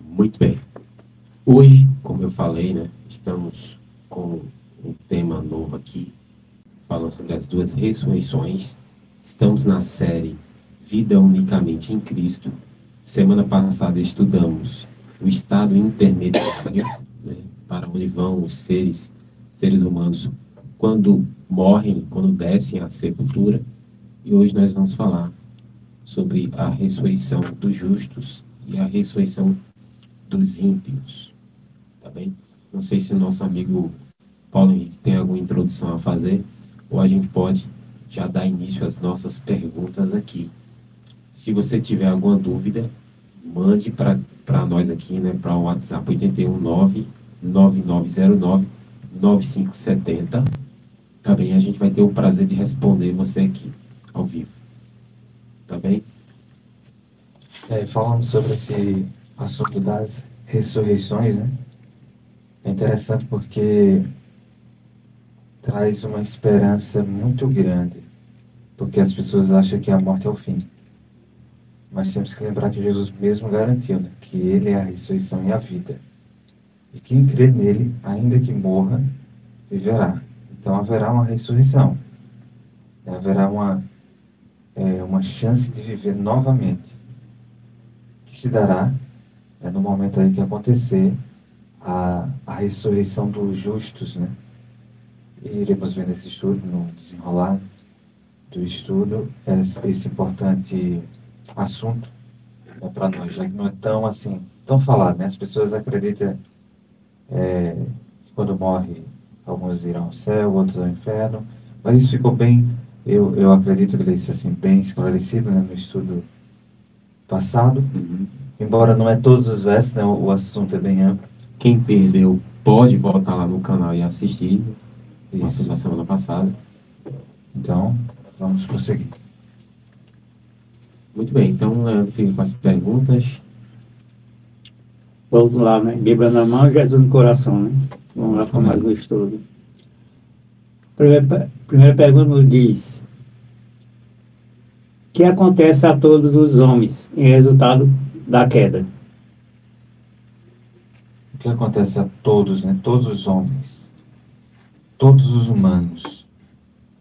Muito bem. Hoje, como eu falei, né, estamos com um tema novo aqui, falando sobre as duas ressurreições. Estamos na série Vida Unicamente em Cristo. Semana passada estudamos o estado intermediário, né, para onde vão os seres humanos quando morrem, quando descem à sepultura. E hoje nós vamos falar sobre a ressurreição dos justos e a ressurreição dos ímpios, tá bem? Não sei se o nosso amigo Paulo Henrique tem alguma introdução a fazer, ou a gente pode já dar início às nossas perguntas aqui. Se você tiver alguma dúvida, mande para nós aqui, né, para o WhatsApp 819-9909-9570, tá bem? A gente vai ter o prazer de responder você aqui, ao vivo, tá bem? Falando sobre esse assunto das ressurreições, né? É interessante porque traz uma esperança muito grande, porque as pessoas acham que a morte é o fim. Mas temos que lembrar que Jesus mesmo garantiu, né, que Ele é a ressurreição e a vida. E quem crê nele, ainda que morra, viverá. Então haverá uma ressurreição. Haverá uma chance de viver novamente, que se dará no momento aí que acontecer a ressurreição dos justos, né? E iremos ver nesse estudo, no desenrolar do estudo, esse importante assunto para nós, já que não é tão assim, tão falado, né? As pessoas acreditam que quando morre, alguns irão ao céu, outros ao inferno, mas isso ficou bem, eu acredito que isso assim, bem esclarecido, né, no estudo passado, embora não é todos os versos, né, o assunto é bem amplo. Quem perdeu pode voltar lá no canal e assistir o assunto da semana passada. Então, vamos prosseguir. Muito bem, então Leandro fica com as perguntas. Vamos lá, né? Bíblia na mão, Jesus no coração, né? Vamos lá para mais um estudo. Primeira pergunta nos diz: o que acontece a todos os homens em resultado da queda? O que acontece a todos, né? Todos os homens, todos os humanos,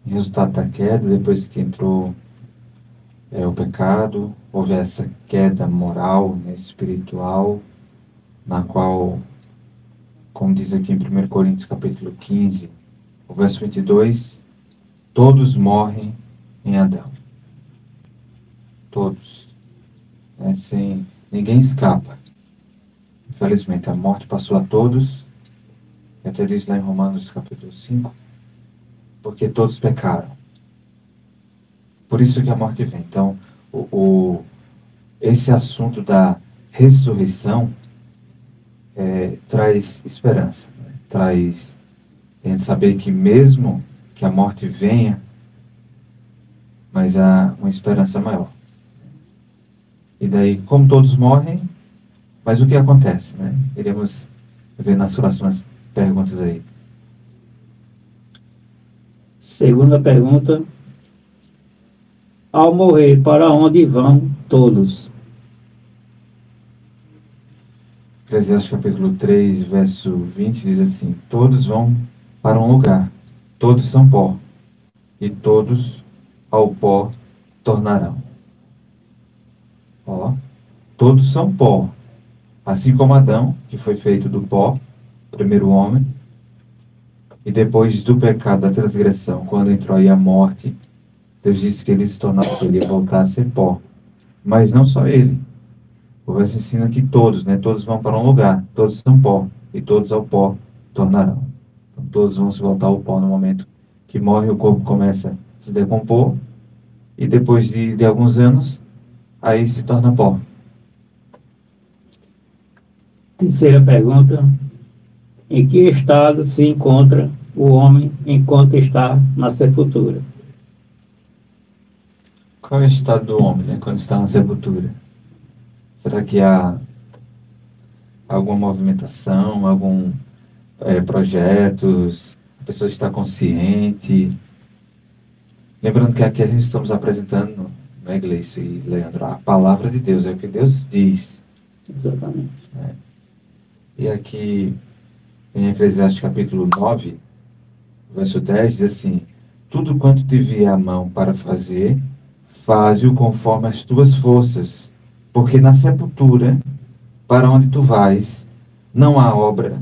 em resultado da queda, depois que entrou o pecado, houve essa queda moral, né, espiritual, na qual, como diz aqui em 1 Coríntios capítulo 15, o verso 22, todos morrem em Adão. Todos. Ninguém escapa. Infelizmente, a morte passou a todos, e até diz lá em Romanos capítulo 5, porque todos pecaram. Por isso que a morte vem. Então, esse assunto da ressurreição traz esperança, né? Traz a gente saber que mesmo que a morte venha, mas há uma esperança maior. E daí, como todos morrem, mas o que acontece, né? Iremos ver nas próximas perguntas aí. Segunda pergunta: ao morrer, para onde vão todos? Eclesiastes capítulo 3, verso 20, diz assim: todos vão para um lugar, todos são pó, e todos ao pó tornarão. Ó, todos são pó, assim como Adão, que foi feito do pó, primeiro homem, e depois do pecado, da transgressão, quando entrou aí a morte, Deus disse que ele se tornava, ele ia voltar a ser pó. Mas não só ele. O verso ensina que todos, né? Todos vão para um lugar, todos são pó, e todos ao pó tornarão. Então, todos vão se voltar ao pó no momento que morre, o corpo começa a se decompor, e depois de alguns anos, aí se torna pó. Terceira pergunta: em que estado se encontra o homem enquanto está na sepultura? Qual é o estado do homem, né, quando está na sepultura? Será que há alguma movimentação, algum projetos, a pessoa está consciente? Lembrando que aqui a gente estamos apresentando, né, Gleice e Leandro, a palavra de Deus, é o que Deus diz. Exatamente. E aqui, em Eclesiastes capítulo 9, verso 10, diz assim: tudo quanto te vier à mão para fazer, faze-o conforme as tuas forças, porque na sepultura, para onde tu vais, não há obra,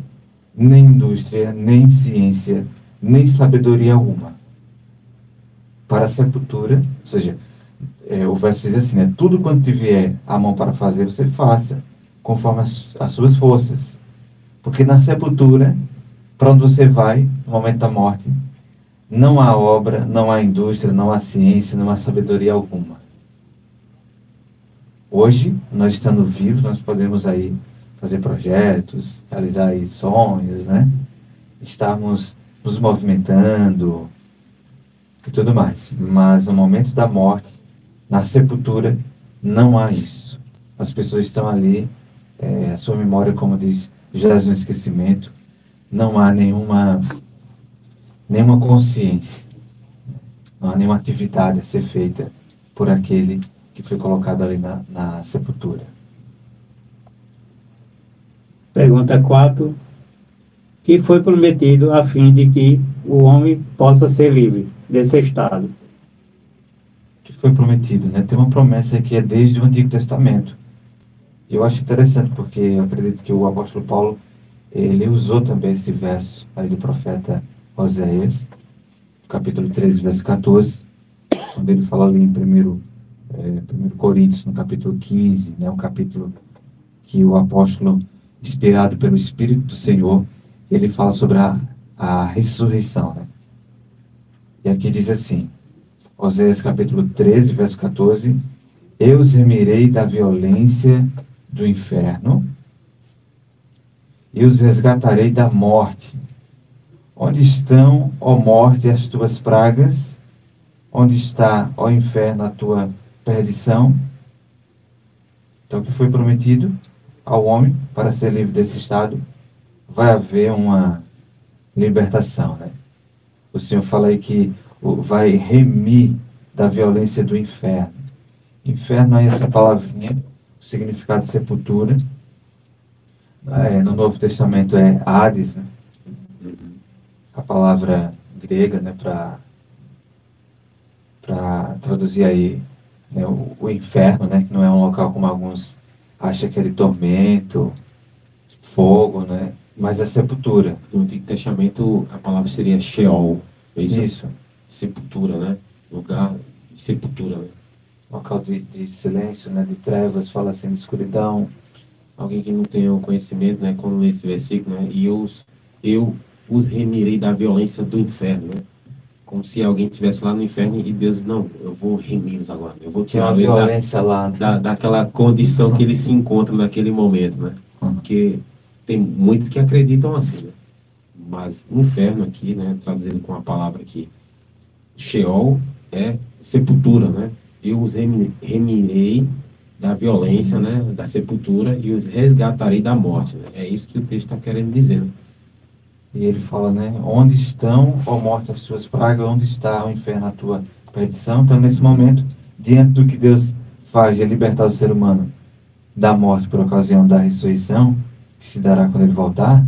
nem indústria, nem ciência, nem sabedoria alguma. Para a sepultura, ou seja, o verso diz assim, né? Tudo quanto te vier à mão para fazer, você faça, conforme as suas forças. Porque na sepultura, para onde você vai, no momento da morte, não há obra, não há indústria, não há ciência, não há sabedoria alguma. Hoje, nós estando vivos, nós podemos aí fazer projetos, realizar aí sonhos, né? Estarmos nos movimentando e tudo mais. Mas no momento da morte, na sepultura, não há isso. As pessoas estão ali, a sua memória, como diz, jaz no esquecimento. Não há nenhuma consciência, não há nenhuma atividade a ser feita por aquele que foi colocado ali na sepultura. Pergunta 4. Que foi prometido a fim de que o homem possa ser livre desse estado. Que foi prometido, né? Tem uma promessa que é desde o Antigo Testamento. Eu acho interessante porque eu acredito que o apóstolo Paulo, ele usou também esse verso aí do profeta Oséias, capítulo 13, verso 14, quando ele fala ali em 1 Coríntios, no capítulo 15, né? Um capítulo que o apóstolo, inspirado pelo Espírito do Senhor, ele fala sobre a ressurreição, né? E aqui diz assim, Oséias capítulo 13, verso 14, eu os remirei da violência do inferno e os resgatarei da morte. Onde estão, ó morte, as tuas pragas? Onde está, ó inferno, a tua perdição? Então, o que foi prometido ao homem para ser livre desse estado, vai haver uma libertação, né? O Senhor fala aí que vai remir da violência do inferno. Inferno aí, essa palavrinha, o significado de sepultura. No Novo Testamento é Hades, né? A palavra grega, né, para traduzir aí, né, o inferno, né, que não é um local como alguns acham que é de tormento, fogo, né, mas é sepultura. No Antigo Testamento, a palavra seria Sheol. É isso? Isso. Sepultura, né? Lugar de sepultura, né? Local de silêncio, né, de trevas, fala assim, de escuridão. Alguém que não tenha o conhecimento, né, quando lê esse versículo, né, e eu os remirei da violência do inferno, né? Como se alguém estivesse lá no inferno e Deus, não, eu vou remir-los agora, eu vou Tem uma tirar ele violência lá. daquela condição que ele se encontra naquele momento, né? Porque tem muitos que acreditam assim, né? Mas inferno aqui, né, traduzindo com a palavra aqui, Sheol é sepultura, né? Eu os remirei da violência, né, da sepultura e os resgatarei da morte, né? É isso que o texto está querendo dizer, né? E ele fala, né? Onde estão, ó morte, as tuas pragas? Onde está o inferno, a tua perdição? Então, nesse momento, diante do que Deus faz de libertar o ser humano da morte por ocasião da ressurreição, que se dará quando ele voltar,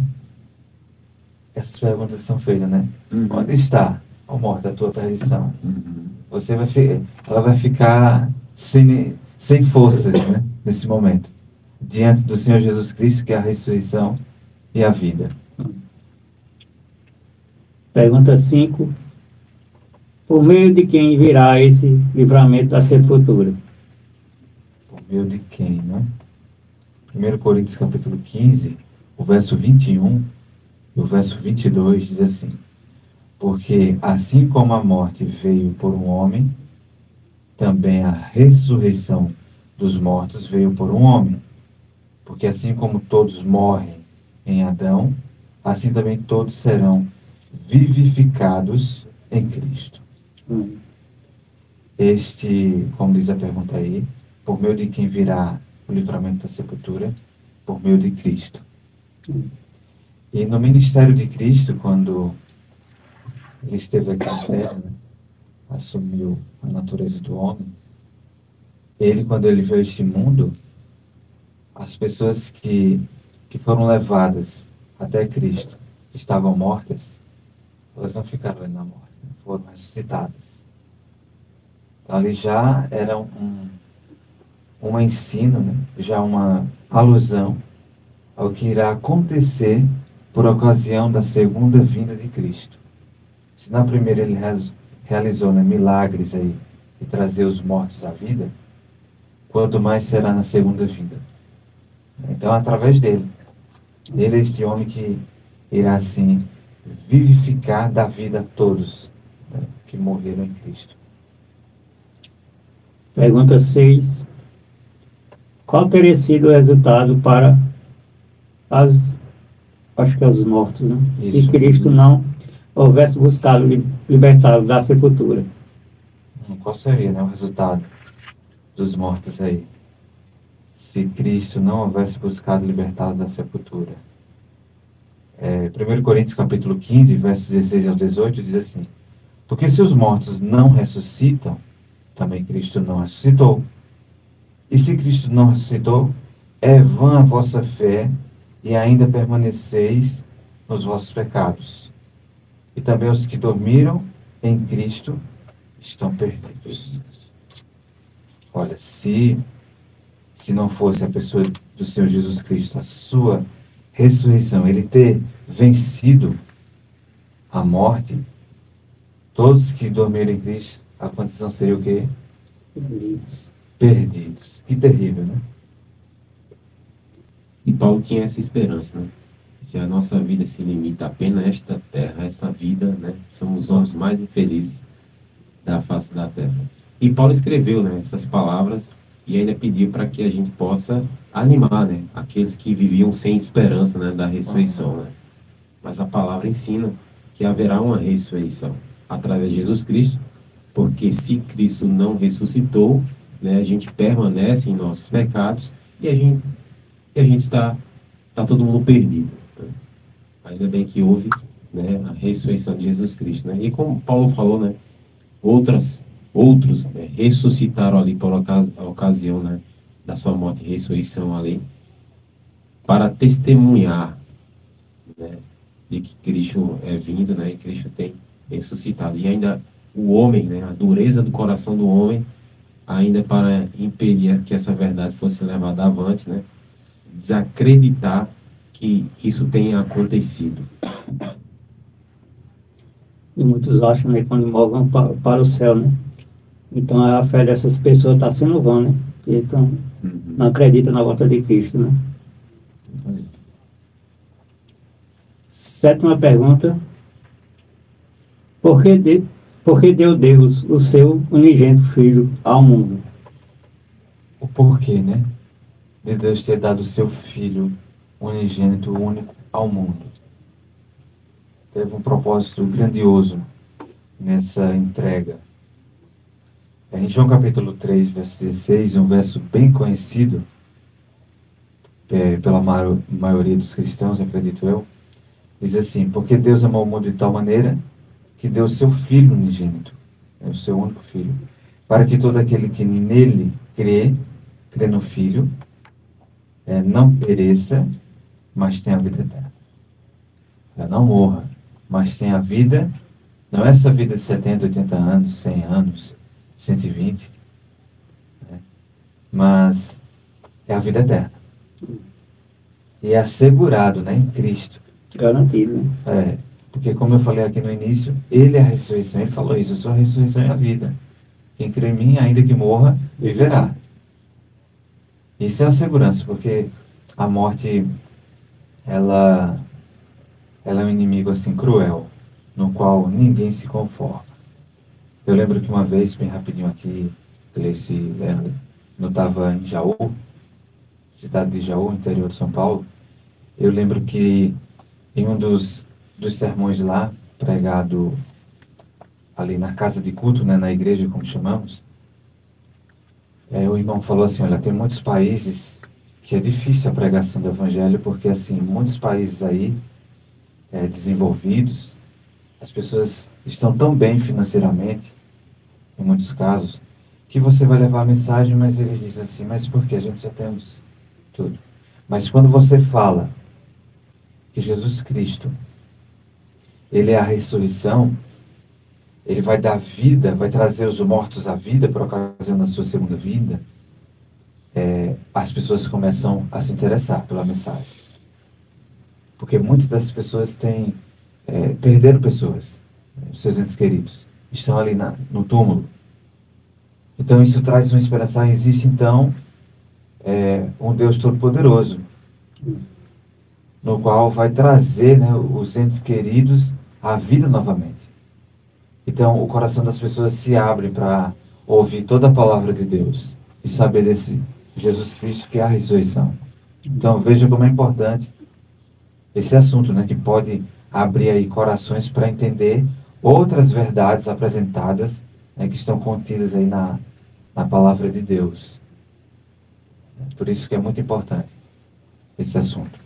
essas perguntas são feitas, né? Onde está, ó morte, a tua perdição? Ela vai ficar sem forças, né? Nesse momento, diante do Senhor Jesus Cristo, que é a ressurreição e a vida. Pergunta 5. Por meio de quem virá esse livramento da sepultura? Por meio de quem, né? 1 Coríntios capítulo 15, o verso 21 e o verso 22 diz assim: porque assim como a morte veio por um homem, também a ressurreição dos mortos veio por um homem. Porque assim como todos morrem em Adão, assim também todos serão vivificados em Cristo. Como diz a pergunta aí, por meio de quem virá o livramento da sepultura? Por meio de Cristo. E no ministério de Cristo, quando ele esteve aqui na terra, né, assumiu a natureza do homem, quando ele veio a este mundo, as pessoas que foram levadas até Cristo, que estavam mortas, elas não ficaram ali na morte, foram ressuscitadas. Então ali já era um ensino, né? Já uma alusão ao que irá acontecer por ocasião da segunda vinda de Cristo. Se na primeira ele realizou, né, milagres aí e trazer os mortos à vida, quanto mais será na segunda vinda. Então, através dele. Ele é este homem que irá, assim, vivificar da vida a todos, né, que morreram em Cristo. Pergunta 6. Qual teria sido o resultado para acho que os mortos, né? Se Isso. Cristo não houvesse buscado libertá-lo da sepultura? Qual seria, né, o resultado dos mortos aí? Se Cristo não houvesse buscado libertá-los da sepultura. 1 Coríntios capítulo 15, versos 16 ao 18, diz assim: porque se os mortos não ressuscitam, também Cristo não ressuscitou. E se Cristo não ressuscitou, é vã a vossa fé e ainda permaneceis nos vossos pecados. E também os que dormiram em Cristo estão perdidos. Olha, se não fosse a pessoa do Senhor Jesus Cristo, a sua ressurreição, ele ter vencido a morte, todos que dormiram em Cristo, a condição seria o quê? Perdidos. Perdidos. Que terrível, né? E Paulo tinha essa esperança, né? Se a nossa vida se limita apenas a esta terra, a esta vida, né? Somos os homens mais infelizes da face da terra. E Paulo escreveu, né, essas palavras e ainda pediu para que a gente possa animar, né, aqueles que viviam sem esperança, né, da ressurreição, né? Mas a palavra ensina que haverá uma ressurreição através de Jesus Cristo, porque se Cristo não ressuscitou, né, a gente permanece em nossos pecados e a gente está todo mundo perdido, né? Ainda bem que houve, né, a ressurreição de Jesus Cristo, né? E como Paulo falou, né, outros, né, ressuscitaram ali por ocasião, né, da sua morte e ressurreição ali, para testemunhar, né, de que Cristo é vindo, né, e Cristo tem ressuscitado. E ainda o homem, né, a dureza do coração do homem, ainda para impedir que essa verdade fosse levada avante, né, desacreditar que isso tenha acontecido. E muitos acham, né, quando morram para o céu, né? Então a fé dessas pessoas está sendo vã, né? Então não acredita na volta de Cristo, né? Sétima pergunta. Por que deu Deus o seu unigênito Filho ao mundo? O porquê, né? De Deus ter dado o seu Filho unigênito, único, ao mundo. Teve um propósito grandioso nessa entrega. Em João capítulo 3, verso 16, um verso bem conhecido pela maioria dos cristãos, acredito eu, diz assim: porque Deus amou o mundo de tal maneira que deu o seu Filho unigênito, o seu único Filho, para que todo aquele que nele crê no Filho, não pereça, mas tenha a vida eterna. Não morra, mas tenha a vida, não é essa vida de 70, 80 anos, 100 anos, 120, né? Mas é a vida eterna. E é assegurado, né, em Cristo. Garantido, né? Porque como eu falei aqui no início, ele é a ressurreição. Ele falou isso: eu sou a ressurreição e a vida. Quem crê em mim, ainda que morra, viverá. Isso é uma segurança, porque a morte, ela é um inimigo assim cruel, no qual ninguém se conforma. Eu lembro que uma vez, bem rapidinho aqui, Gleice e Lerda, eu estava em Jaú, cidade de Jaú, interior de São Paulo. Eu lembro que em um dos sermões lá, pregado ali na casa de culto, né, na igreja, como chamamos, o irmão falou assim: olha, tem muitos países que é difícil a pregação do evangelho, porque assim, muitos países aí desenvolvidos, as pessoas estão tão bem financeiramente, em muitos casos, que você vai levar a mensagem, mas eles dizem assim: mas por que? A gente já temos tudo. Mas quando você fala que Jesus Cristo, ele é a ressurreição, ele vai dar vida, vai trazer os mortos à vida por ocasião da sua segunda vinda, as pessoas começam a se interessar pela mensagem. Porque muitas das pessoas perderam pessoas, seus entes queridos, estão ali no túmulo. Então isso traz uma esperança. Existe então um Deus Todo-Poderoso, no qual vai trazer, né, os entes queridos à vida novamente. Então o coração das pessoas se abre para ouvir toda a palavra de Deus e saber desse Jesus Cristo que é a ressurreição. Então veja como é importante esse assunto, né, que pode abrir aí corações para entender outras verdades apresentadas, né, que estão contidas aí na palavra de Deus. Por isso que é muito importante esse assunto.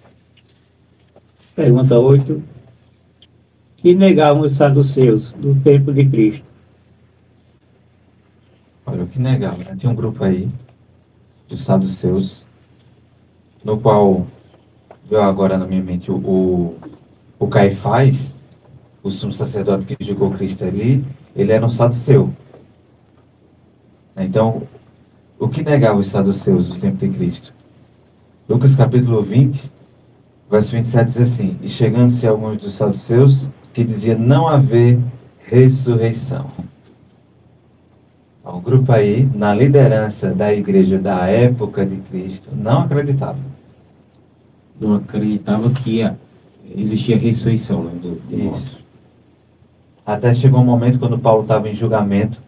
Pergunta 8. Que negavam os saduceus do tempo de Cristo? Olha, o que negava, né? Tem um grupo aí dos saduceus, no qual veio agora na minha mente o Caifás, o sumo sacerdote que julgou Cristo ali, ele era um saduceu. Então, o que negava os saduceus do tempo de Cristo? Lucas capítulo 20, verso 27 diz assim: E chegando-se alguns dos saduceus, que dizia não haver ressurreição. Um grupo aí, na liderança da igreja da época de Cristo, não acreditava. Não acreditava que existia ressurreição, né, do morto. Até chegou um momento quando Paulo estava em julgamento,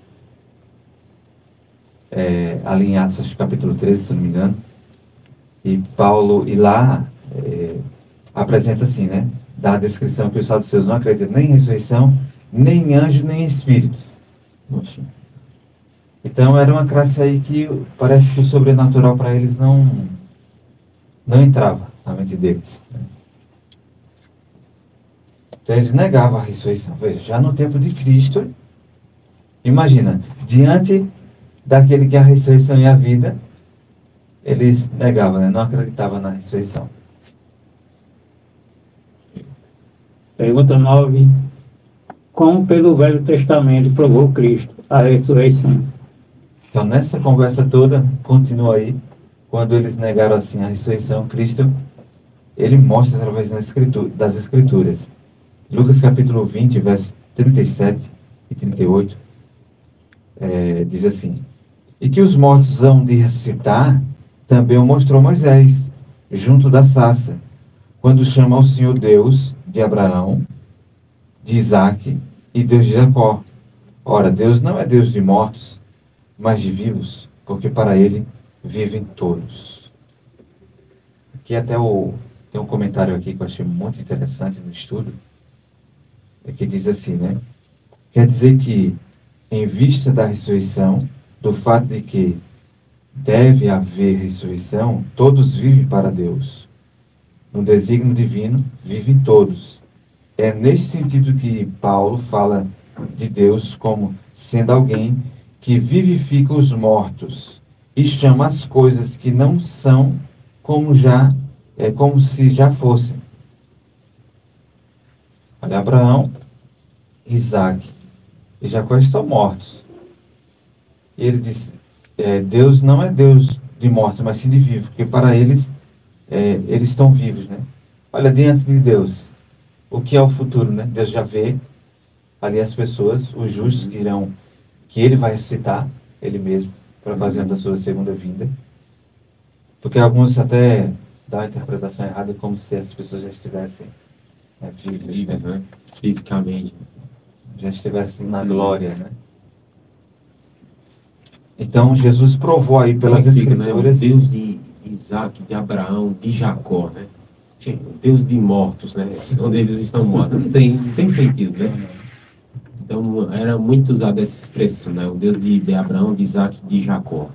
ali em Atos capítulo 13, se não me engano, e Paulo, lá, apresenta assim, né, dá a descrição que os saduceus não acreditam nem em ressurreição, nem em anjos, nem em espíritos. Nossa. Então era uma classe aí que parece que o sobrenatural para eles não entrava na mente deles, né? Então eles negavam a ressurreição. Veja, já no tempo de Cristo, imagina, diante daquele que é a ressurreição e a vida, eles negavam, né? Não acreditavam na ressurreição. Pergunta 9. Como pelo Velho Testamento provou Cristo a ressurreição? Então nessa conversa toda, continua aí, quando eles negaram assim a ressurreição, Cristo, ele mostra através das Escrituras. Lucas capítulo 20, versos 37 e 38, diz assim: E que os mortos hão de ressuscitar, também o mostrou Moisés, junto da sarça, quando chama ao Senhor Deus de Abraão, de Isaque e Deus de Jacó. Ora, Deus não é Deus de mortos, mas de vivos, porque para ele vivem todos. Aqui até tem um comentário aqui que eu achei muito interessante no estudo, que diz assim, né? Quer dizer que, em vista da ressurreição, do fato de que deve haver ressurreição, todos vivem para Deus. No desígnio divino, vivem todos. É nesse sentido que Paulo fala de Deus como sendo alguém que vivifica os mortos e chama as coisas que não são como se já fossem. Olha, Abraão, Isaque e Jacó estão mortos. E ele diz, Deus não é Deus de mortos, mas sim de vivos, porque para eles, eles estão vivos, né? Olha, diante de Deus, o que é o futuro, né? Deus já vê ali as pessoas, os justos que ele vai ressuscitar, ele mesmo, por ocasião da sua segunda vinda. Porque alguns até dão a interpretação errada, como se as pessoas já estivessem vivas, né? Fisicamente. Já estivessem na glória, né? Então, Jesus provou aí pelas Escrituras... Né? O Deus de Isaac, de Abraão, de Jacó, né? O Deus de mortos, né? Onde eles estão mortos. Não tem sentido, né? Então, era muito usada essa expressão, né? O Deus de Abraão, de Isaac, de Jacó.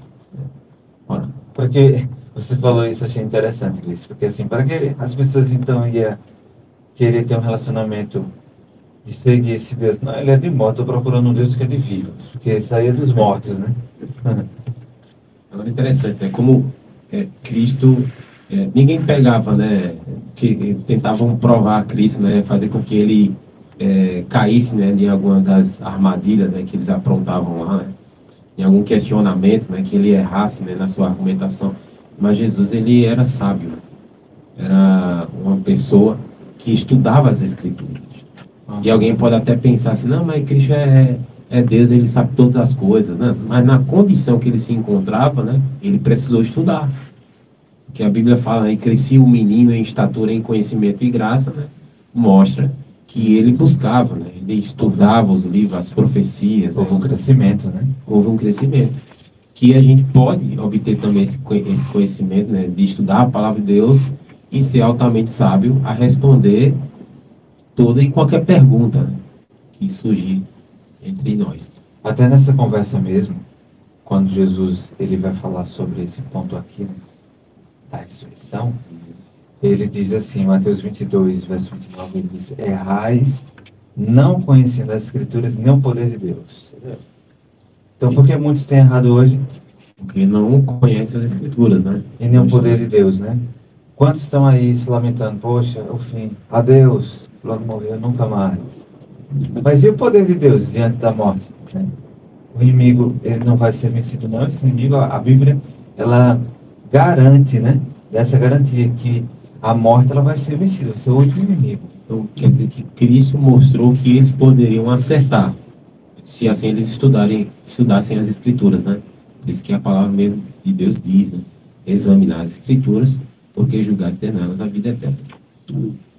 Ora. Porque você falou isso, eu achei interessante, Cris. Porque assim, para que as pessoas então iam querer ter um relacionamento de seguir esse Deus? Não, ele é de morto, estou procurando um Deus que é de vivo. Porque isso aí é dos mortos, né? Agora, interessante, né? Como Cristo ninguém pegava, né? Que tentavam provar Cristo, né? Fazer com que ele caísse, né? De alguma das armadilhas, né? Que eles aprontavam lá, né? Em algum questionamento, né? Que ele errasse, né? Na sua argumentação. Mas Jesus, ele era sábio, né? Era uma pessoa que estudava as Escrituras. E alguém pode até pensar assim, não, mas Cristo é Deus, ele sabe todas as coisas, né? Mas na condição que ele se encontrava, né? Ele precisou estudar. Porque a Bíblia fala, né? Crescia o menino em estatura, em conhecimento e graça, né? Mostra que ele buscava, né? Ele estudava os livros, as profecias. Houve um crescimento, né? Houve um crescimento. Que a gente pode obter também esse conhecimento, né? De estudar a palavra de Deus e ser altamente sábio a responder toda e qualquer pergunta, né? Que surgir entre nós. Até nessa conversa mesmo, quando Jesus ele vai falar sobre esse ponto aqui, né, da ressurreição, ele diz assim, Mateus 22, verso 29, ele diz, errais, não conhecendo as Escrituras nem o poder de Deus. Então, por que muitos têm errado hoje? Porque não conhecem as Escrituras, né? E nem o poder de Deus, né? Quantos estão aí se lamentando? Poxa, o fim, adeus, logo morreu, nunca mais. Mas e o poder de Deus diante da morte, né? O inimigo, ele não vai ser vencido não, esse inimigo, a Bíblia, ela garante, né? Dessa garantia que a morte, ela vai ser vencida, vai ser o último inimigo. Então, quer dizer que Cristo mostrou que eles poderiam acertar, se assim eles estudassem as Escrituras, né? Diz que a palavra mesmo de Deus diz, né? Examinar as Escrituras, porque julgaste ter nelas a vida eterna.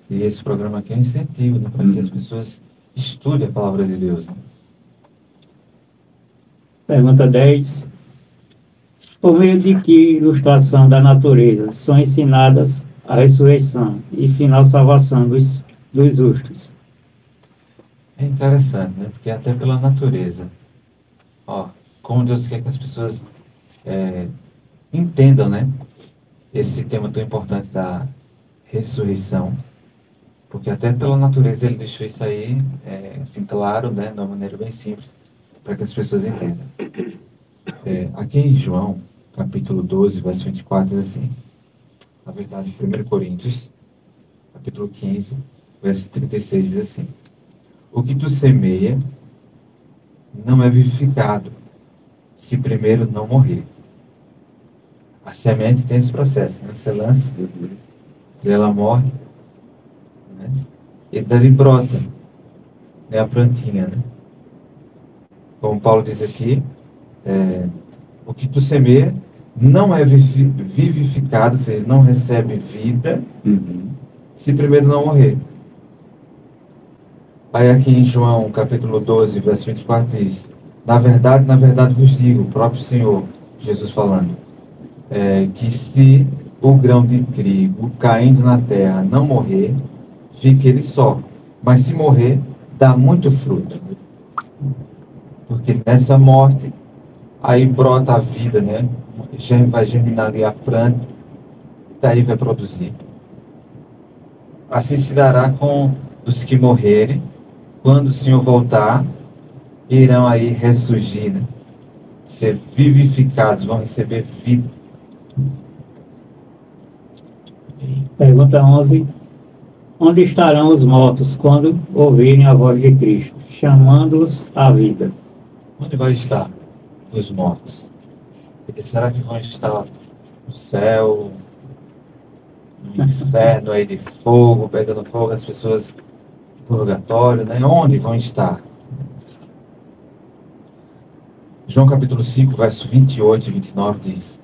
E esse programa aqui é um incentivo, né? Para que as pessoas estudem a palavra de Deus, né? Pergunta 10. Por meio de que ilustração da natureza são ensinadas a ressurreição e final salvação dos justos? É interessante, né? Porque até pela natureza, ó, como Deus quer que as pessoas entendam, né? Esse tema tão importante da ressurreição, porque até pela natureza ele deixou isso aí, assim, claro, né? De uma maneira bem simples, para que as pessoas entendam. Aqui em João, capítulo 12, verso 24, diz assim, na verdade, 1 Coríntios, capítulo 15, verso 36, diz assim, o que tu semeia não é vivificado, se primeiro não morrer. A semente tem esse processo, né? Você lança, ela morre, né? E dali brota, né? A plantinha, né? Como Paulo diz aqui, o que tu semeia não é vivificado, ou seja, não recebe vida, se primeiro não morrer. Aí aqui em João, capítulo 12, verso 24, diz, na verdade vos digo, o próprio Senhor, Jesus falando, que se o grão de trigo caindo na terra não morrer, fica ele só. Mas se morrer, dá muito fruto. Porque nessa morte, aí brota a vida, né? Vai germinar ali a planta, daí vai produzir. Assim se dará com os que morrerem, quando o Senhor voltar, irão aí ressurgir, né? Ser vivificados, vão receber vida. Pergunta 11. Onde estarão os mortos quando ouvirem a voz de Cristo, chamando-os à vida? Onde vai estar os mortos? Será que vão estar no céu, no inferno aí de fogo, pegando fogo, as pessoas no purgatório, né? Onde vão estar? João capítulo 5, verso 28 e 29 diz,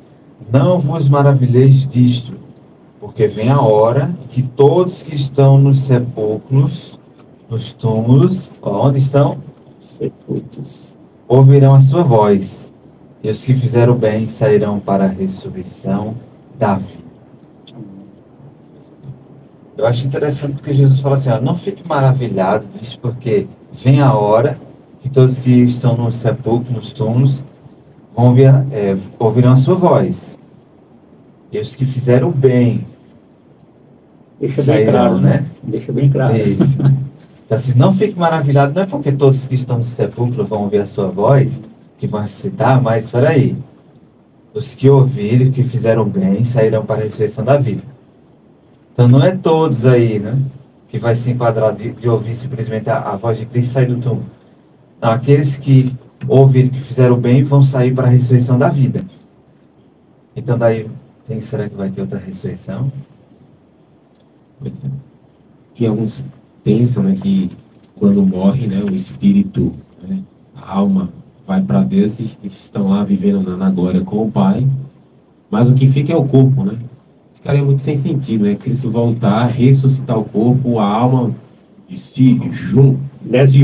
não vos maravilheis disto, porque vem a hora que todos que estão nos sepulcros, nos túmulos, onde estão? Sepultos. Ouvirão a sua voz, e os que fizeram bem sairão para a ressurreição da vida. Eu acho interessante porque Jesus fala assim, não fique maravilhado disso, porque vem a hora que todos que estão nos sepulcros, nos túmulos, vão ouvirão a sua voz. E os que fizeram bem Deixa sairão, bem claro, né? Deixa bem claro. Isso. Então, assim, não fique maravilhado, não é porque todos que estão no sepulcro vão ouvir a sua voz, que vão ressuscitar, mas espera aí. Os que ouvirem, que fizeram bem, sairão para a ressurreição da vida. Então não é todos aí, né? Que vai se enquadrar de ouvir simplesmente a voz de Cristo e sair do túmulo. Não, aqueles que ouvirem, que fizeram bem, vão sair para a ressurreição da vida. Então daí, será que vai ter outra ressurreição? Pois é. Que alguns pensam, né, que quando morre, né, o espírito, né, a alma vai para Deus e estão lá vivendo na glória com o Pai, mas o que fica é o corpo, né? Ficaria muito sem sentido, né? Cristo voltar, ressuscitar o corpo, a alma se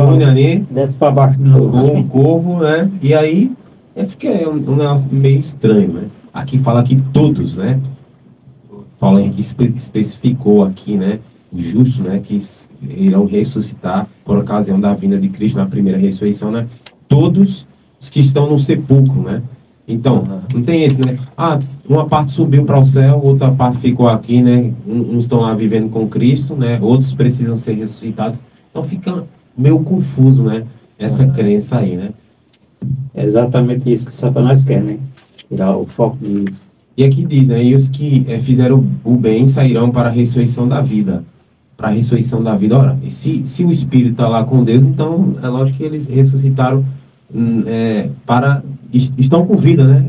une ali Desce para baixo de novo. com o corpo, né? E aí fica um negócio meio estranho, né? Aqui fala que todos, né? Paulo Henrique especificou aqui, né? Os justos, né? Que irão ressuscitar por ocasião da vinda de Cristo na primeira ressurreição, né? Todos os que estão no sepulcro, né? Então, não tem esse, né? Ah, uma parte subiu para o céu, outra parte ficou aqui, né? Uns estão lá vivendo com Cristo, né? Outros precisam ser ressuscitados. Então fica meio confuso, né? Essa crença aí, né? É exatamente isso que Satanás quer, né? Tirar o foco de... E aqui diz, né? E os que fizeram o bem sairão para a ressurreição da vida. Para a ressurreição da vida. Ora, e se o Espírito está lá com Deus, então é lógico que eles ressuscitaram estão com vida, né?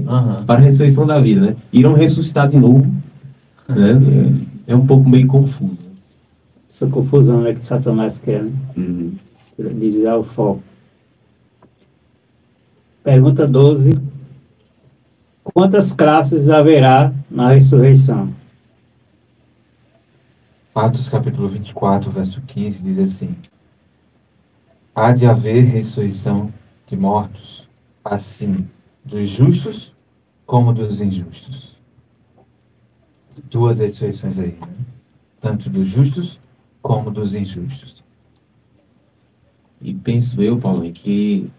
Para a ressurreição da vida, né? Irão ressuscitar de novo, né? É um pouco meio confuso. Essa confusão, né, que Satanás quer, né? Desviar o foco. Pergunta 12. Quantas classes haverá na ressurreição? Atos capítulo 24, verso 15, diz assim: há de haver ressurreição de mortos, assim dos justos como dos injustos. Duas ressurreições aí, né? Tanto dos justos como dos injustos. E penso eu, Paulo, que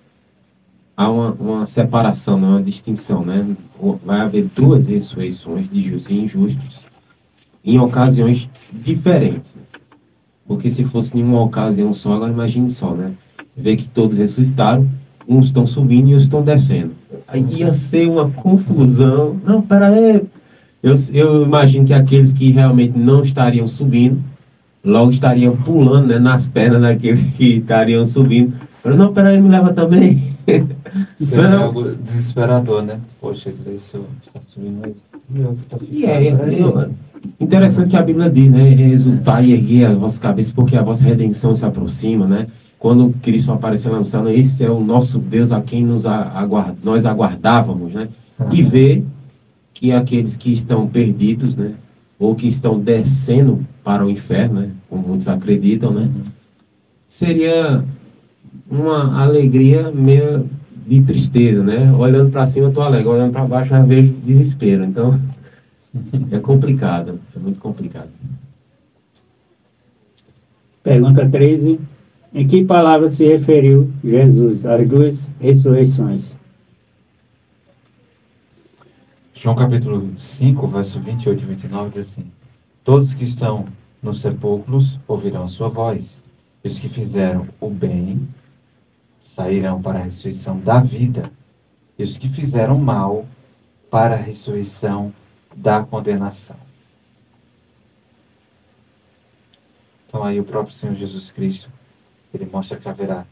há uma separação, né? Uma distinção, né? Vai haver duas ressurreições de justos e injustos em ocasiões diferentes. Porque se fosse em uma ocasião só, agora imagine só, né? Ver que todos ressuscitaram, uns estão subindo e outros estão descendo. Aí ia ser uma confusão. Não, pera aí. Eu imagino que aqueles que realmente não estariam subindo, logo estariam pulando, né, nas pernas daqueles que estariam subindo. Não, pera aí, me leva também. Seria algo desesperador, né? Poxa, isso está subindo aí. Interessante que a Bíblia diz, né? Exultar e erguer a vossa cabeça, porque a vossa redenção se aproxima, né? Quando Cristo apareceu lá no céu, esse é o nosso Deus a quem nós aguardávamos, né? E ver que aqueles que estão perdidos, né? Ou que estão descendo para o inferno, né? Como muitos acreditam, né? Seria uma alegria meio de tristeza, né? Olhando para cima eu estou alegre, olhando para baixo eu vejo desespero. Então, é complicado, é muito complicado. Pergunta 13. Em que palavra se referiu Jesus às duas ressurreições? João capítulo 5, verso 28 e 29 diz assim: todos que estão nos sepulcros ouvirão a sua voz, e os que fizeram o bem sairão para a ressurreição da vida, e os que fizeram mal para a ressurreição da condenação. Então aí o próprio Senhor Jesus Cristo, ele mostra que haverá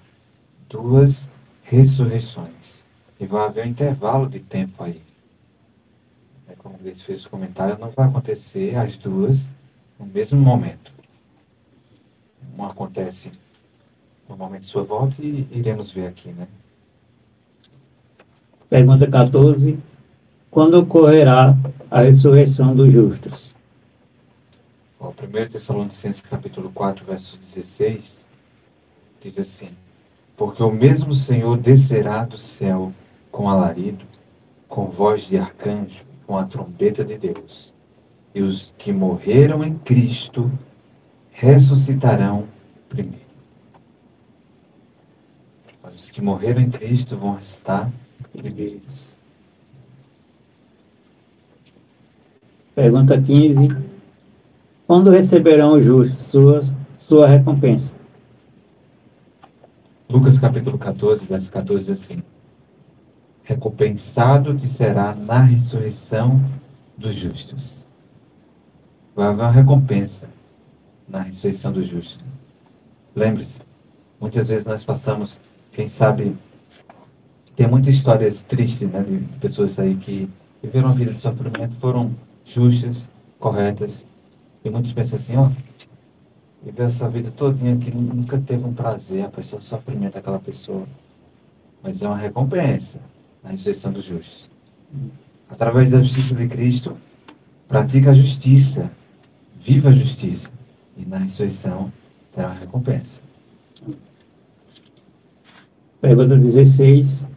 duas ressurreições, e vai haver um intervalo de tempo aí. Como o Gleice fez o comentário, não vai acontecer as duas no mesmo momento. Uma acontece no momento de sua volta e iremos ver aqui, né? Pergunta 14. Quando ocorrerá a ressurreição dos justos? 1 Tessalonicenses capítulo 4, verso 16, diz assim: porque o mesmo Senhor descerá do céu com alarido, com voz de arcanjo, com a trombeta de Deus, e os que morreram em Cristo ressuscitarão primeiro. Os que morreram em Cristo vão ressuscitar primeiros. Pergunta 15. Quando receberão os justos sua recompensa? Lucas capítulo 14, verso 14 diz assim: recompensado te será na ressurreição dos justos. Vai haver uma recompensa na ressurreição dos justos. Lembre-se, muitas vezes nós passamos, quem sabe, tem muitas histórias tristes, né, de pessoas aí que viveram uma vida de sofrimento, foram justas, corretas, e muitos pensam assim, ó, viveu essa vida todinha que nunca teve um prazer, a pessoa sofrimento daquela pessoa. Mas é uma recompensa na ressurreição dos justos. Através da justiça de Cristo, pratica a justiça, viva a justiça, e na ressurreição terá uma recompensa. Pergunta 16.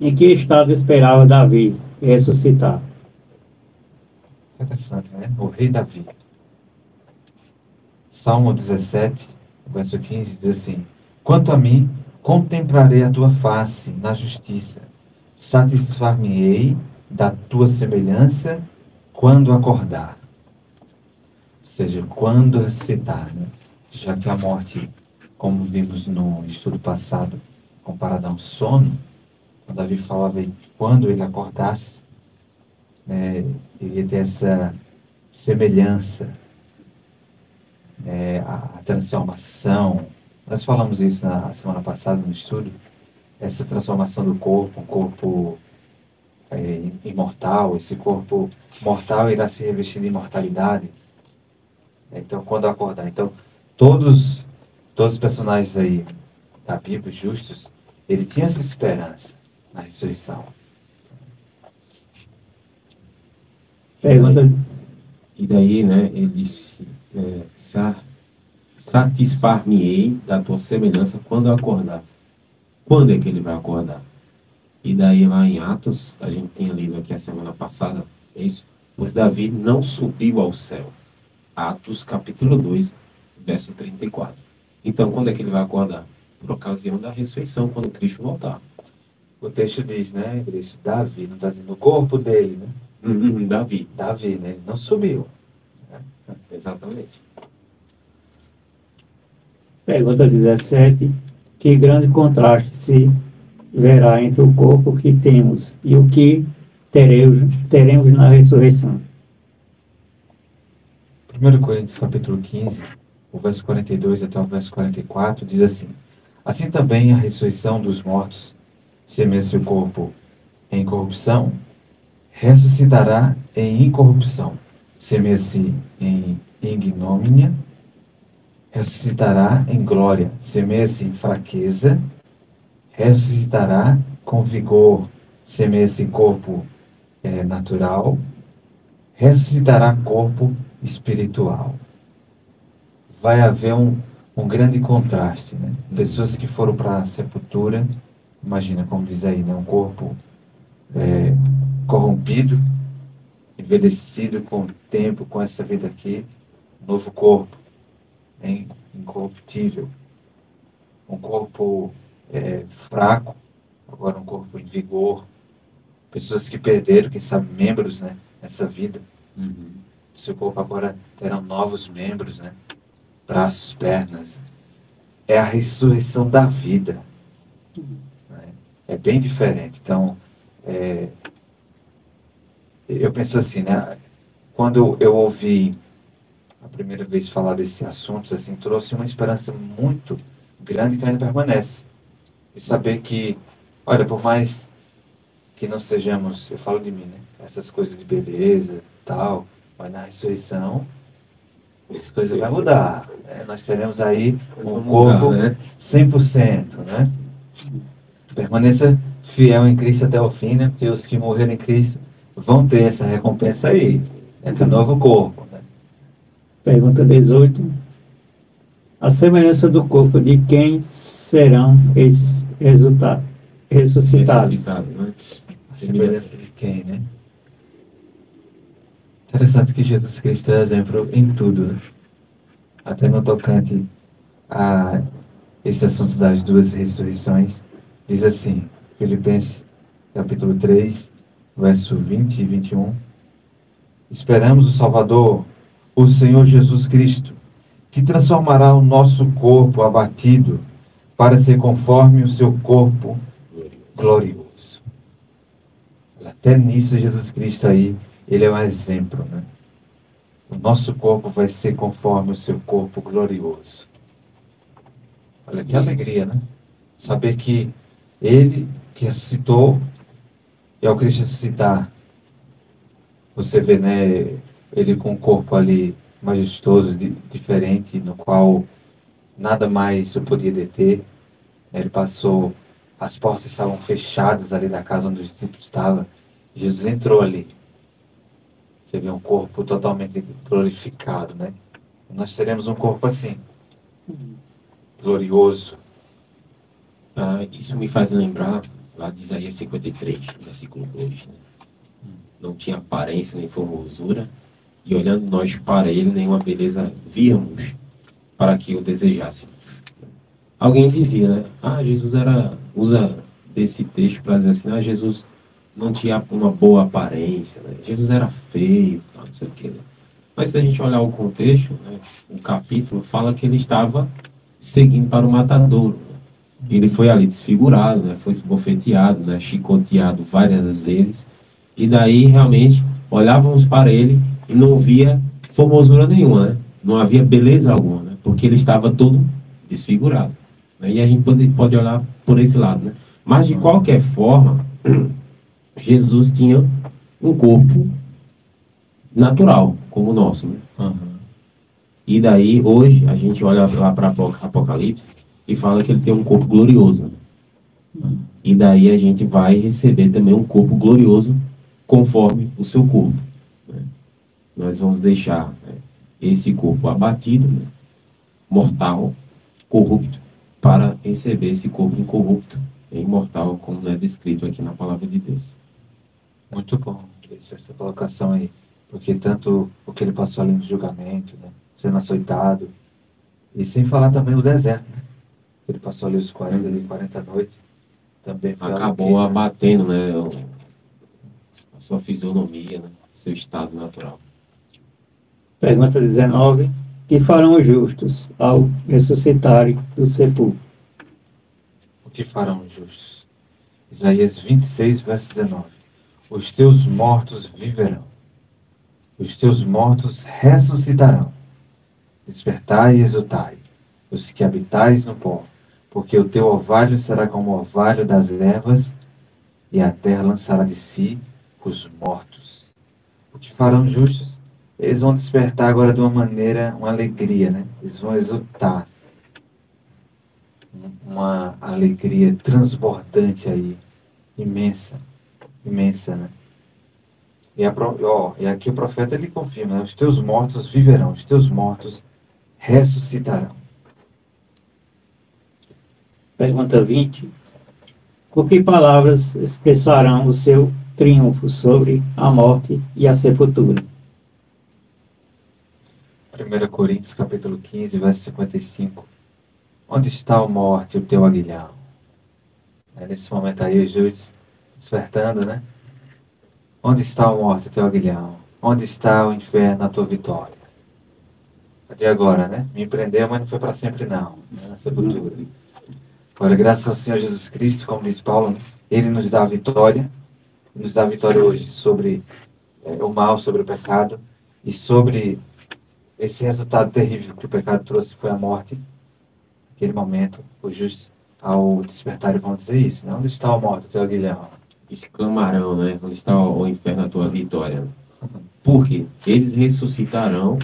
Em que estado esperava Davi ressuscitar? Interessante, né? O rei Davi. Salmo 17, verso 15, diz assim: Quanto a mim, contemplarei a tua face na justiça, satisfar-me-ei da tua semelhança quando acordar. Ou seja, quando ressuscitar, né? Já que a morte, como vimos no estudo passado, comparada a um sono, quando Davi falava em quando ele acordasse, né, ele ia ter essa semelhança, a transformação. Nós falamos isso na semana passada no estudo, essa transformação do corpo, um corpo imortal, esse corpo mortal irá se revestir de imortalidade. Então, quando acordar, então, todos os personagens aí da Bíblia, justos, ele tinha essa esperança na ressurreição. Pergunta. E daí, né, ele disse, satisfar-me-ei da tua semelhança quando eu acordar. Quando é que ele vai acordar? E daí lá em Atos, a gente tinha lido aqui a semana passada, é isso? Pois Davi não subiu ao céu. Atos capítulo 2, verso 34. Então, quando é que ele vai acordar? Por ocasião da ressurreição, quando Cristo voltar. O texto diz, né, igreja, Davi, não está dizendo o corpo dele, né? Davi. Davi, né? Ele não subiu. Exatamente. Pergunta 17. Que grande contraste se verá entre o corpo que temos e o que teremos na ressurreição. 1 Coríntios capítulo 15, o verso 42 até o verso 44, diz assim: Assim também a ressurreição dos mortos, semeia-se o corpo em corrupção, ressuscitará em incorrupção, semeia-se em ignomínia, ressuscitará em glória, semeia-se em fraqueza, ressuscitará com vigor, semeia-se em corpo natural, ressuscitará corpo espiritual. Vai haver um grande contraste, né? Pessoas que foram para a sepultura, imagina como diz aí, né? Um corpo corrompido, envelhecido com o tempo, com essa vida aqui, um novo corpo, incorruptível, um corpo fraco, agora um corpo em vigor, pessoas que perderam, quem sabe, membros, né, nessa vida. Seu corpo agora terão novos membros, né, braços, pernas. É a ressurreição da vida, né? É bem diferente. Então, eu penso assim, né, quando eu ouvi a primeira vez falar desse assunto, assim, trouxe uma esperança muito grande que ainda permanece. E saber que, olha, por mais que não sejamos, eu falo de mim, né? Essas coisas de beleza, tal, mas na ressurreição, as coisas vão mudar. Né? Nós teremos aí um corpo 100%, né? Permaneça fiel em Cristo até o fim, né? Porque os que morreram em Cristo vão ter essa recompensa aí, do novo corpo. Né? Pergunta 18. A semelhança do corpo de quem serão esses ressuscitados? Né? A semelhança de quem, né? Interessante que Jesus Cristo é exemplo em tudo, né? Até no tocante a esse assunto das duas ressurreições, diz assim, Filipenses capítulo 3, verso 20 e 21. Esperamos o Salvador, o Senhor Jesus Cristo, que transformará o nosso corpo abatido para ser conforme o seu corpo glorioso. Até nisso, Jesus Cristo aí, ele é um exemplo, né? O nosso corpo vai ser conforme o seu corpo glorioso. Olha que alegria, né? Saber que ele que ressuscitou e ao Cristo ressuscitar, você vê, né, ele com um corpo ali majestoso, diferente, no qual nada mais o podia deter. Ele passou, as portas estavam fechadas ali da casa onde os discípulos estavam. Jesus entrou ali. Você vê um corpo totalmente glorificado, né? Nós teremos um corpo assim, glorioso. Isso me faz lembrar lá de Isaías 53, versículo 2. Né? Não tinha aparência nem formosura, e olhando nós para ele, nenhuma beleza víamos para que o desejássemos. Alguém dizia, né? Jesus usa desse texto para dizer assim, Jesus não tinha uma boa aparência, né? Jesus era feio, não sei o quê. Né? Mas se a gente olhar o contexto, né, o capítulo fala que ele estava seguindo para o matadouro. Né? Ele foi ali desfigurado, né? Foi esbofeteado, né? Chicoteado várias vezes. E daí, realmente, olhávamos para ele e não via formosura nenhuma, né? Não havia beleza alguma, né? Porque ele estava todo desfigurado. Né? E a gente pode olhar por esse lado, né? Mas, de qualquer forma, Jesus tinha um corpo natural, como o nosso, né? E daí, hoje, a gente olha lá para Apocalipse e fala que ele tem um corpo glorioso. Né? E daí a gente vai receber também um corpo glorioso conforme o seu corpo. Né? Nós vamos deixar, né, esse corpo abatido, né, mortal, corrupto, para receber esse corpo incorrupto e imortal, como é descrito aqui na palavra de Deus. Muito bom essa colocação aí, porque tanto o que ele passou ali no julgamento, né, sendo açoitado, e sem falar também o deserto, né? Ele passou ali os 40 noites, também foi acabou abatendo, né, a sua fisionomia, né, seu estado natural. Pergunta 19. Que farão os justos ao ressuscitarem do sepulcro? O que farão os justos? Isaías 26, verso 19. Os teus mortos viverão. Os teus mortos ressuscitarão. Despertai e exultai, os que habitais no pó, porque o teu orvalho será como o orvalho das ervas, e a terra lançará de si os mortos. O que farão os justos? Eles vão despertar agora de uma maneira, uma alegria, né? Eles vão exultar. Uma alegria transbordante aí, imensa, imensa, né? E aqui o profeta ele confirma, né? Os teus mortos viverão, os teus mortos ressuscitarão. Pergunta 20. Com que palavras expressarão o seu triunfo sobre a morte e a sepultura? 1 Coríntios capítulo 15, verso 55. Onde está a morte, o teu aguilhão? Nesse momento aí, os justos despertando, né? Onde está a morte, o teu aguilhão? Onde está o inferno, a tua vitória? Até agora, né? Me prendeu, mas não foi para sempre, não. Na sepultura. Agora, graças ao Senhor Jesus Cristo, como diz Paulo, né? Ele nos dá a vitória. Nos dá a vitória hoje sobre o mal, sobre o pecado e sobre esse resultado terrível que o pecado trouxe, foi a morte. Naquele momento, os justos, ao despertar, vão dizer isso, né? Onde está a morte, o teu aguilhão? Exclamarão, né? Onde está o inferno, a tua vitória? Porque eles ressuscitarão,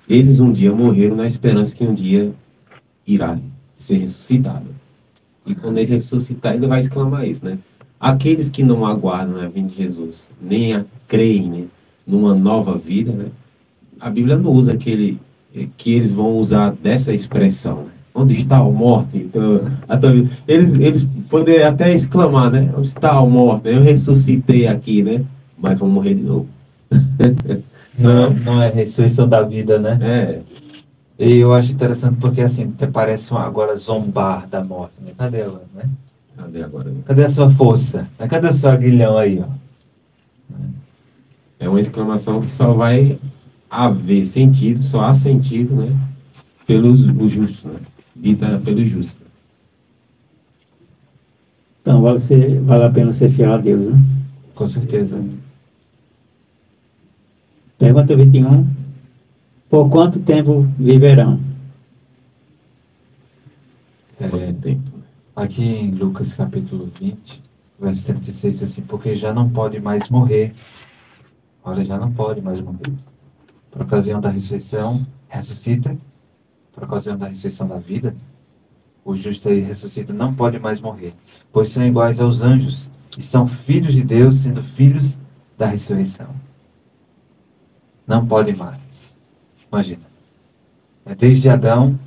eles um dia morreram na esperança que um dia irá ser ressuscitado. E quando ele ressuscitar, ele vai exclamar isso, né? Aqueles que não aguardam a vinda de Jesus, nem creem, né, numa nova vida, né? A Bíblia não usa que eles vão usar dessa expressão, né? Onde está a morte? Então, eles podem até exclamar, né? Onde está a morte? Eu ressuscitei aqui, né? Mas vão morrer de novo. Não é a ressurreição da vida, né? É. E eu acho interessante porque, assim, até parece agora zombar da morte, né? Cadê ela, né? Cadê agora? Cadê a sua força? Cadê o seu aguilhão aí, ó? É uma exclamação que só vai haver sentido, só há sentido, né? Pelos justos, né? Dita pelos justos. Então vale a pena ser fiel a Deus, né? Com certeza. Pergunta 21. Por quanto tempo viverão? Quanto tempo? Aqui em Lucas capítulo 20, verso 36, diz assim, porque já não pode mais morrer. Olha, já não pode mais morrer. Por ocasião da ressurreição, ressuscita. Por ocasião da ressurreição da vida, o justo aí ressuscita, não pode mais morrer. Pois são iguais aos anjos, e são filhos de Deus, sendo filhos da ressurreição. Não pode mais. Imagina. Desde Adão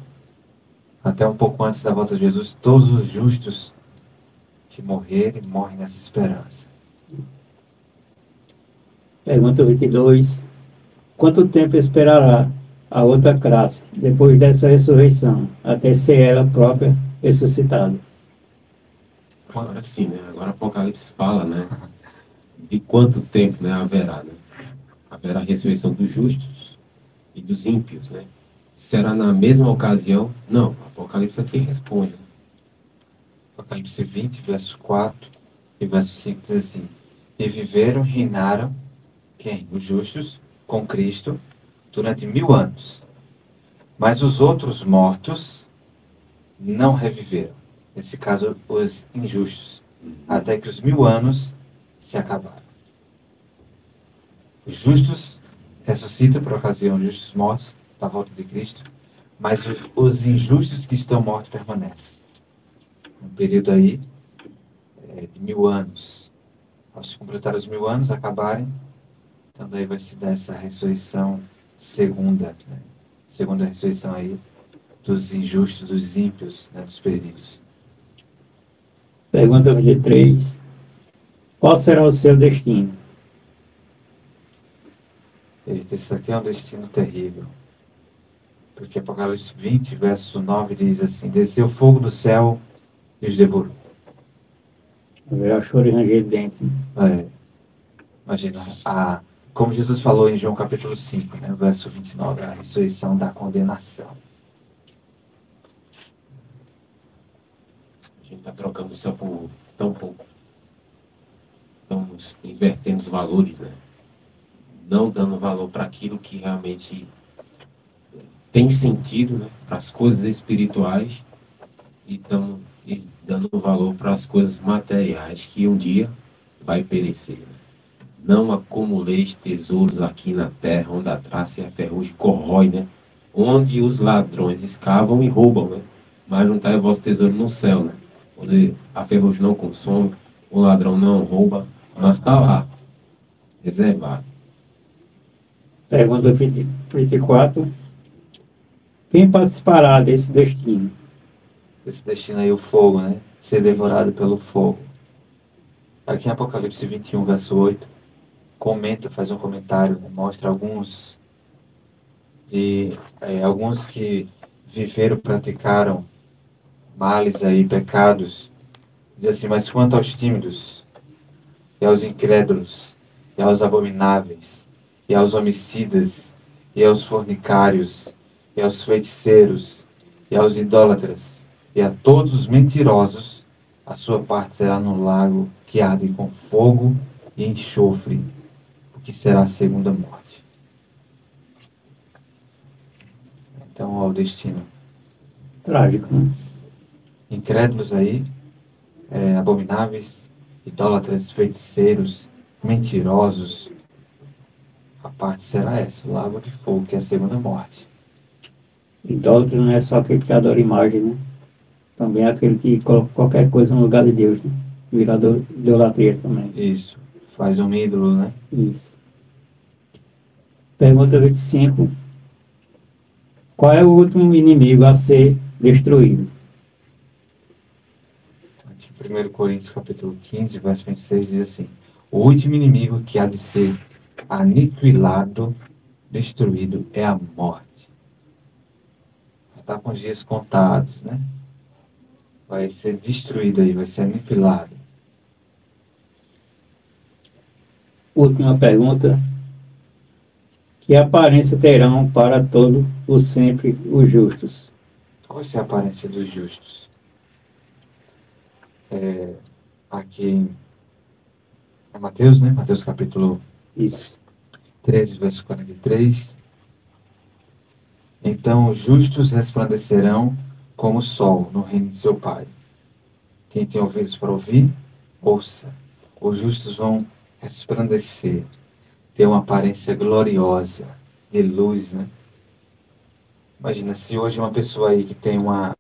até um pouco antes da volta de Jesus, todos os justos que morrerem, morrem nessa esperança. Pergunta 22. Quanto tempo esperará a outra classe depois dessa ressurreição, até ser ela própria ressuscitada? Agora sim, né? Agora Apocalipse fala, né? De quanto tempo, né, haverá, né? Haverá a ressurreição dos justos e dos ímpios, né? Será na mesma ocasião? Não, Apocalipse aqui responde. Apocalipse 20, verso 4 e verso 5 diz assim, e viveram e reinaram, quem? Os justos, com Cristo, durante 1000 anos. Mas os outros mortos não reviveram. Nesse caso, os injustos. Até que os 1000 anos se acabaram. Os justos ressuscitam por ocasião dos justos mortos, da volta de Cristo. Mas os injustos que estão mortos permanecem. Um período aí de 1000 anos. Ao se completar os 1000 anos, acabarem, então daí vai se dar essa ressurreição segunda, né? Segunda ressurreição aí dos injustos, dos ímpios, né? Dos perdidos. Pergunta 23. Qual será o seu destino? Esse aqui é um destino terrível. Porque Apocalipse 20, verso 9 diz assim, desceu fogo do céu e os devorou. Haverá choro e ranger de dentes. Imagina, como Jesus falou em João capítulo 5, né, verso 29, a ressurreição da condenação. A gente está trocando o céu por tão pouco. Estamos invertendo os valores, né? Não dando valor para aquilo que realmente tem sentido, né? Para as coisas espirituais, e estamos dando valor para as coisas materiais que um dia vai perecer, né? Não acumuleis tesouros aqui na terra, onde a traça e a ferrugem corrói, né? Onde os ladrões escavam e roubam, né? Mas juntai o vosso tesouro no céu, né? Onde a ferrugem não consome, o ladrão não rouba, mas está lá, reservado. Pergunta 24. Quem participará desse destino? Esse destino aí, o fogo, né? Ser devorado pelo fogo. Aqui em Apocalipse 21, verso 8, faz um comentário, né? Mostra alguns que viveram, praticaram males aí, pecados. Diz assim, mas quanto aos tímidos, e aos incrédulos, e aos abomináveis, e aos homicidas, e aos fornicários, e aos feiticeiros, e aos idólatras, e a todos os mentirosos, a sua parte será no lago que arde com fogo e enxofre, o que será a segunda morte. Então, ao destino. Trágico, né? Incrédulos aí, abomináveis, idólatras, feiticeiros, mentirosos. A parte será essa, o lago de fogo, que é a segunda morte. Idólatra não é só aquele que adora imagem, né? Também é aquele que coloca qualquer coisa no lugar de Deus, né? Virador de idolatria também. Isso, faz um ídolo, né? Isso. Pergunta 25. Qual é o último inimigo a ser destruído? Aqui em 1 Coríntios capítulo 15, verso 26 diz assim, o último inimigo que há de ser aniquilado, destruído, é a morte. Já está com os dias contados, né? Vai ser destruído aí, vai ser aniquilado. Última pergunta. Que aparência terão para todo o sempre os justos? Qual vai ser a aparência dos justos? Aqui É Mateus, né? Mateus capítulo Isso. 13, verso 43. Então os justos resplandecerão como o sol no reino de seu Pai. Quem tem ouvidos para ouvir, ouça. Os justos vão resplandecer, ter uma aparência gloriosa, de luz, né? Imagina, se hoje uma pessoa aí que tem uma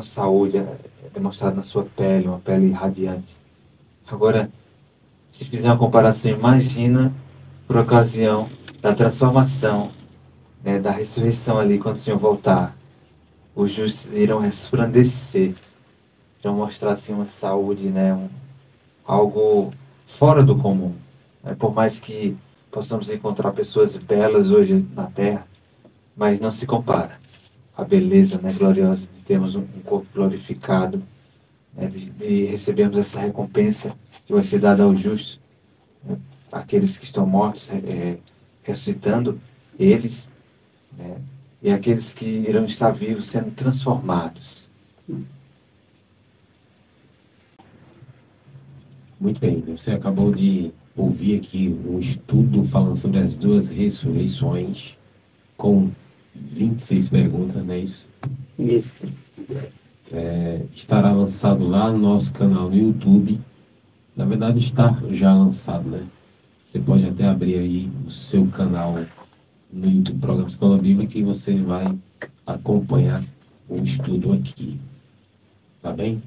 saúde demonstrada na sua pele, uma pele radiante. Agora, se fizer uma comparação, imagina por ocasião da transformação, né, da ressurreição ali, quando o Senhor voltar. Os justos irão resplandecer, irão mostrar assim uma saúde, né, algo fora do comum. Né? Por mais que possamos encontrar pessoas belas hoje na Terra, mas não se compara a beleza, né, gloriosa de termos um corpo glorificado, né, de recebermos essa recompensa que vai ser dada aos justos, né, aqueles que estão mortos, ressuscitando eles, né, e aqueles que irão estar vivos sendo transformados. Muito bem, você acabou de ouvir aqui um estudo falando sobre as duas ressurreições, com 26 perguntas, não é isso? Isso. Estará lançado lá no nosso canal no YouTube. Na verdade, está já lançado, né? Você pode até abrir aí o seu canal no YouTube, Programa Escola Bíblica, e você vai acompanhar o estudo aqui. Tá bem?